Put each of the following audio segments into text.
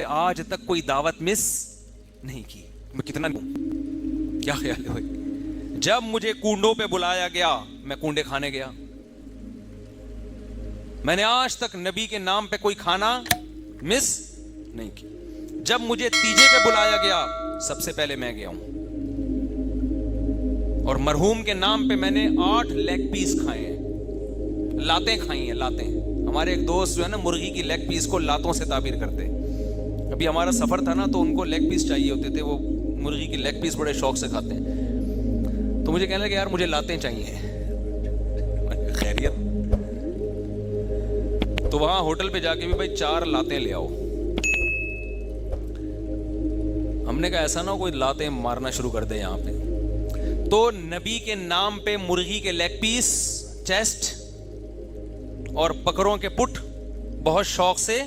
آج تک کوئی دعوت مس نہیں کی. میں کتنا کیا خیال ہے بھائی؟ جب مجھے کنڈوں پہ بلایا گیا میں کنڈے کھانے گیا. میں نے آج تک نبی کے نام پہ کوئی کھانا مس نہیں کی. جب مجھے تیجے پہ بلایا گیا سب سے پہلے میں گیا ہوں. اور مرحوم کے نام پہ میں نے 8 لیگ پیس کھائے ہیں, لاتیں کھائی ہیں, لاتیں. ہمارے ایک دوست جو ہے نا مرغی کی لیگ پیس کو لاتوں سے تعبیر کرتے. ابھی ہمارا سفر تھا نا تو ان کو لیگ پیس چاہیے ہوتے تھے, وہ مرغی کی لیگ پیس بڑے شوق سے کھاتے ہیں. تو مجھے کہنے لگے یار مجھے لاتیں چاہیے. خیریت. تو وہاں ہوٹل پہ جا کے بھی بھائی 4 لاتیں لے آؤ. ہم نے کہا ایسا نہ ہو کوئی لاتیں مارنا شروع کر دے یہاں پہ. تو نبی کے نام پہ مرغی کے لیگ پیس, چیسٹ اور بکروں کے پٹ بہت شوق سے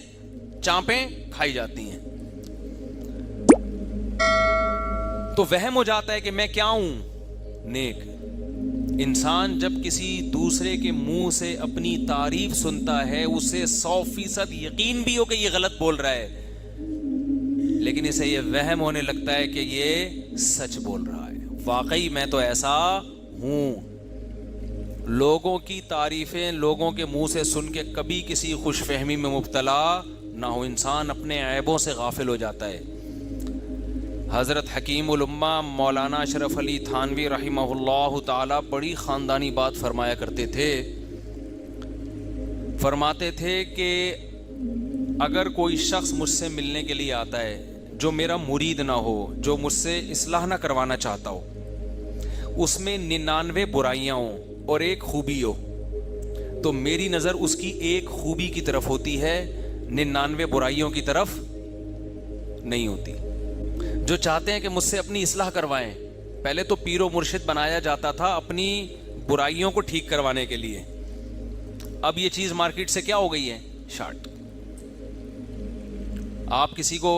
چانپیں کھائی جاتی ہیں. تو وہم ہو جاتا ہے کہ میں کیا ہوں, نیک. انسان جب کسی دوسرے کے منہ سے اپنی تعریف سنتا ہے اسے 100% یقین بھی ہو کہ یہ غلط بول رہا ہے, لیکن اسے یہ وہم ہونے لگتا ہے کہ یہ سچ بول رہا ہے. واقعی میں تو ایسا ہوں. لوگوں کی تعریفیں لوگوں کے منہ سے سن کے کبھی کسی خوش فہمی میں مبتلا نہ ہو. انسان اپنے عیبوں سے غافل ہو جاتا ہے. حضرت حکیم الامہ مولانا اشرف علی تھانوی رحمہ اللہ تعالی بڑی خاندانی بات فرمایا کرتے تھے. فرماتے تھے کہ اگر کوئی شخص مجھ سے ملنے کے لیے آتا ہے جو میرا مرید نہ ہو, جو مجھ سے اصلاح نہ کروانا چاہتا ہو, اس میں 99 برائیاں ہوں اور ایک خوبی ہو, تو میری نظر اس کی ایک خوبی کی طرف ہوتی ہے, 99 برائیوں کی طرف نہیں ہوتی. جو چاہتے ہیں کہ مجھ سے اپنی اصلاح کروائیں, پہلے تو پیر و مرشد بنایا جاتا تھا اپنی برائیوں کو ٹھیک کروانے کے لیے. اب یہ چیز مارکیٹ سے کیا ہو گئی ہے, شارٹ. آپ کسی کو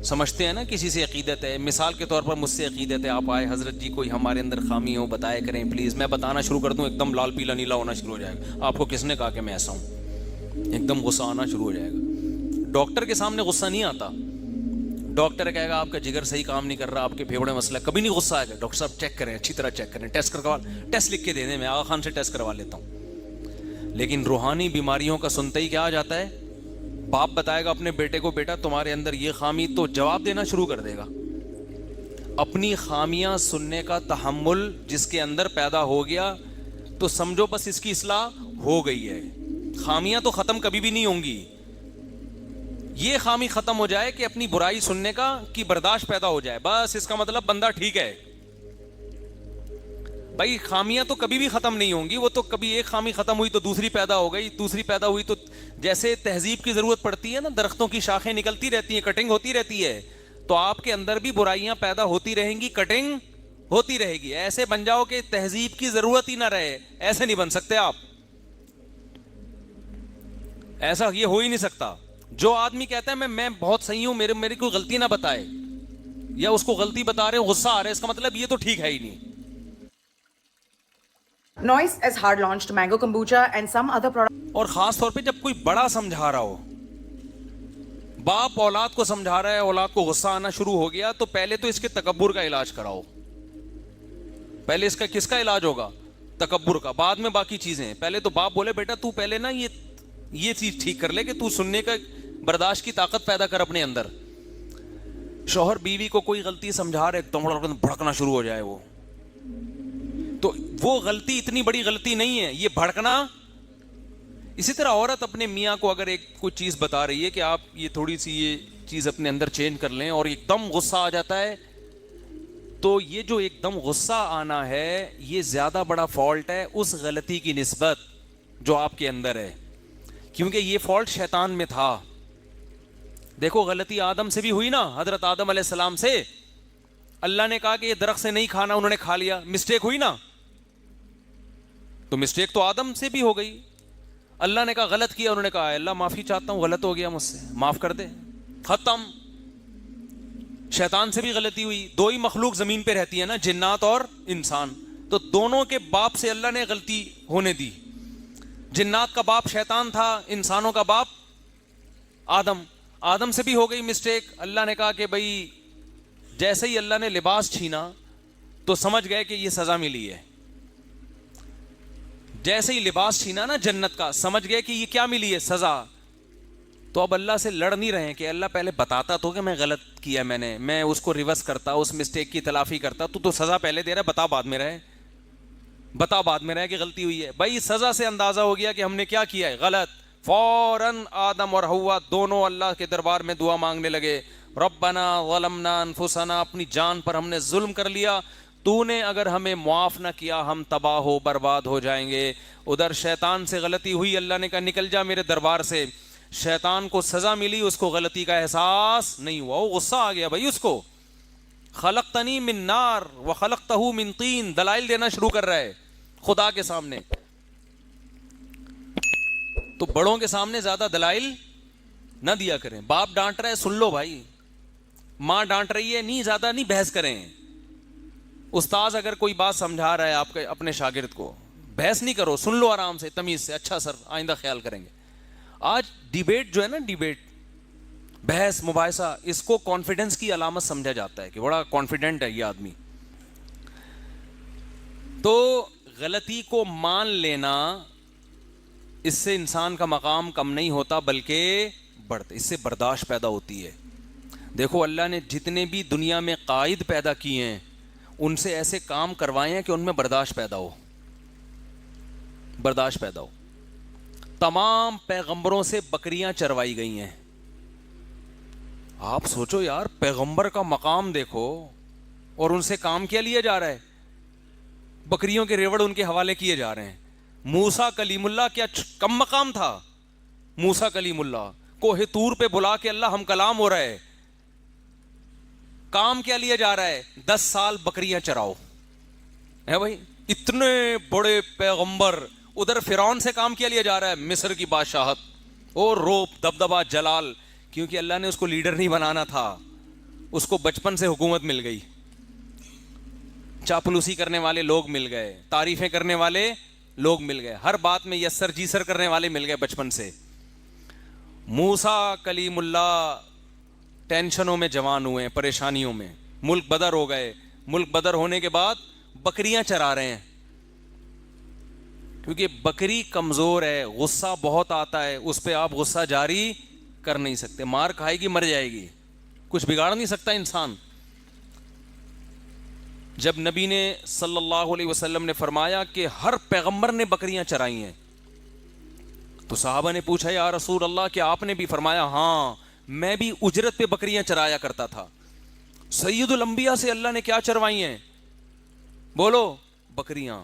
سمجھتے ہیں نا, کسی سے عقیدت ہے, مثال کے طور پر مجھ سے عقیدت ہے, آپ آئے حضرت جی کوئی ہمارے اندر خامی ہو بتایا کریں پلیز. میں بتانا شروع کر دوں ایک دم لال پیلا نیلا ہونا شروع ہو جائے گا. آپ کو کس نے کہا کہ میں ایسا ہوں؟ ایک دم غصہ آنا شروع ہو جائے گا. ڈاکٹر کے سامنے غصہ نہیں آتا. ڈاکٹر کہے گا آپ کا جگر صحیح کام نہیں کر رہا, آپ کے پھیپھڑے مسئلہ, کبھی نہیں غصہ آئے گا. ڈاکٹر صاحب چیک کریں, اچھی طرح چیک کریں, ٹیسٹ لکھ کے دے دیں, میں آغا خان سے ٹیسٹ کروا لیتا ہوں. لیکن روحانی بیماریوں کا سنتے ہی کیا آ جاتا ہے, باپ بتائے گا اپنے بیٹے کو بیٹا تمہارے اندر یہ خامی, تو جواب دینا شروع کر دے گا. اپنی خامیاں سننے کا تحمل جس کے اندر پیدا ہو گیا تو سمجھو بس اس کی اصلاح ہو گئی ہے. خامیاں تو ختم کبھی بھی نہیں ہوں گی. یہ خامی ختم ہو جائے کہ اپنی برائی سننے کا کی برداشت پیدا ہو جائے, بس اس کا مطلب بندہ ٹھیک ہے. بھائی خامیاں تو کبھی بھی ختم نہیں ہوں گی, وہ تو کبھی ایک خامی ختم ہوئی تو دوسری پیدا ہو گئی, دوسری پیدا ہوئی تو جیسے تہذیب کی ضرورت پڑتی ہے نا, درختوں کی شاخیں نکلتی رہتی ہیں, کٹنگ ہوتی رہتی ہے, تو آپ کے اندر بھی برائیاں پیدا ہوتی رہیں گی, کٹنگ ہوتی رہے گی. ایسے بن جاؤ کہ تہذیب کی ضرورت ہی نہ رہے, ایسے نہیں بن سکتے آپ. ایسا یہ ہو ہی نہیں سکتا. جو آدمی کہتا ہے میں بہت صحیح ہوں, میری کوئی غلطی نہ بتائے, یا اس کو غلطی بتا رہے ہو غصہ آ رہا ہے, اس کا مطلب یہ تو ٹھیک ہے ہی نہیں. Noise has hard launched mango kombucha and some other products. اور خاص طور پہ جب کوئی بڑا سمجھا رہا ہو, باپ اولاد کو سمجھا رہا ہے, اولاد کو غصہ آنا شروع ہو گیا, تو پہلے تو اس کے تکبر کا علاج کراؤ. پہلے اس کا کس کا علاج ہوگا, تکبر کا, بعد میں باقی چیزیں. پہلے تو باپ بولے بیٹا تو پہلے نا یہ چیز ٹھیک کر لے کہ تو سننے کا برداشت کی طاقت پیدا کر اپنے اندر. شوہر بیوی کو کوئی غلطی سمجھا رہے ایک دم بھڑکنا شروع ہو جائے, تو وہ غلطی اتنی بڑی غلطی نہیں ہے, یہ بھڑکنا. اسی طرح عورت اپنے میاں کو اگر ایک کوئی چیز بتا رہی ہے کہ آپ یہ تھوڑی سی یہ چیز اپنے اندر چینج کر لیں, اور ایک دم غصہ آ جاتا ہے, تو یہ جو ایک دم غصہ آنا ہے یہ زیادہ بڑا فالٹ ہے اس غلطی کی نسبت جو آپ کے اندر ہے, کیونکہ یہ فالٹ شیطان میں تھا. دیکھو غلطی آدم سے بھی ہوئی نا, حضرت آدم علیہ السلام سے. اللہ نے کہا کہ یہ درخت سے نہیں کھانا, انہوں نے کھا لیا, مسٹیک ہوئی نا, تو مسٹیک تو آدم سے بھی ہو گئی. اللہ نے کہا غلط کیا, انہوں نے کہا اللہ معافی چاہتا ہوں, غلط ہو گیا مجھ سے, معاف کر دے, ختم. شیطان سے بھی غلطی ہوئی. دو ہی مخلوق زمین پہ رہتی ہے نا, جنات اور انسان, تو دونوں کے باپ سے اللہ نے غلطی ہونے دی. جنات کا باپ شیطان تھا, انسانوں کا باپ آدم. آدم سے بھی ہو گئی مسٹیک. اللہ نے کہا کہ بھائی جیسے ہی اللہ نے لباس چھینا تو سمجھ گئے کہ یہ سزا ملی ہے. جیسے ہی لباس چھینا نا جنت کا, سمجھ گئے کہ یہ کیا ملی ہے, سزا. تو اب اللہ سے لڑ نہیں رہے ہیں کہ اللہ پہلے بتاتا تو کہ میں غلط کیا, میں اس کو ریورس کرتا, اس مسٹیک کی تلافی کرتا. تو سزا پہلے دے رہا ہے, بتا بعد میں رہے, بتا بعد میں رہے کہ غلطی ہوئی ہے. بھائی سزا سے اندازہ ہو گیا کہ ہم نے کیا کیا ہے, غلط. فوراً آدم اور حوا دونوں اللہ کے دربار میں دعا مانگنے لگے, ربنا ظلمنا انفسنا, اپنی جان پر ہم نے ظلم کر لیا, تو نے اگر ہمیں معاف نہ کیا ہم تباہ ہو برباد ہو جائیں گے. ادھر شیطان سے غلطی ہوئی, اللہ نے کہا نکل جا میرے دربار سے. شیطان کو سزا ملی, اس کو غلطی کا احساس نہیں ہوا, وہ غصہ آ گیا بھائی اس کو. خلقتنی من نار وخلقتہ من طین, دلائل دینا شروع کر رہا ہے خدا کے سامنے. تو بڑوں کے سامنے زیادہ دلائل نہ دیا کریں. باپ ڈانٹ رہا ہے سن لو بھائی, ماں ڈانٹ رہی ہے نہیں, زیادہ نہیں بحث کریں. استاذ اگر کوئی بات سمجھا رہا ہے آپ کے اپنے شاگرد کو, بحث نہیں کرو, سن لو آرام سے تمیز سے, اچھا سر آئندہ خیال کریں گے. آج ڈیبیٹ جو ہے نا, ڈیبیٹ بحث مباحثہ, اس کو کانفیڈنس کی علامت سمجھا جاتا ہے کہ بڑا کانفیڈنٹ ہے یہ آدمی. تو غلطی کو مان لینا, اس سے انسان کا مقام کم نہیں ہوتا بلکہ بڑھتا, اس سے برداشت پیدا ہوتی ہے. دیکھو اللہ نے جتنے بھی دنیا میں قائد پیدا کیے ہیں ان سے ایسے کام کروائے ہیں کہ ان میں برداشت پیدا ہو, برداشت پیدا ہو. تمام پیغمبروں سے بکریاں چروائی گئی ہیں. آپ سوچو یار, پیغمبر کا مقام دیکھو اور ان سے کام کیا لیا جا رہا ہے, بکریوں کے ریوڑ ان کے حوالے کیے جا رہے ہیں. موسیٰ کلیم اللہ کیا کم مقام تھا, موسیٰ کلیم اللہ کوہ طور پہ بلا کے اللہ ہم کلام ہو رہا ہے, کام کیا لیا جا رہا ہے, 10 سال بکریاں چراؤ ہے بھائی. اتنے بڑے پیغمبر, ادھر فرعون سے کام کیا لیا جا رہا ہے, مصر کی بادشاہت اور روب دبدبہ جلال, کیونکہ اللہ نے اس کو لیڈر نہیں بنانا تھا, اس کو بچپن سے حکومت مل گئی. چاپلوسی کرنے والے لوگ مل گئے, تعریفیں کرنے والے لوگ مل گئے, ہر بات میں یسر جیسر کرنے والے مل گئے بچپن سے. موسیٰ کلیم اللہ ٹینشنوں میں جوان ہوئے, پریشانیوں میں, ملک بدر ہو گئے. ملک بدر ہونے کے بعد بکریاں چرا رہے ہیں, کیونکہ بکری کمزور ہے, غصہ بہت آتا ہے, اس پہ آپ غصہ جاری کر نہیں سکتے, مار کھائے گی مر جائے گی, کچھ بگاڑ نہیں سکتا انسان. جب نبی نے صلی اللہ علیہ وسلم نے فرمایا کہ ہر پیغمبر نے بکریاں چرائی ہیں, تو صحابہ نے پوچھا یا رسول اللہ کہ آپ نے بھی؟ فرمایا ہاں میں بھی اجرت پہ بکریاں چرایا کرتا تھا. سید الانبیاء سے اللہ نے کیا چروائی ہیں, بولو, بکریاں.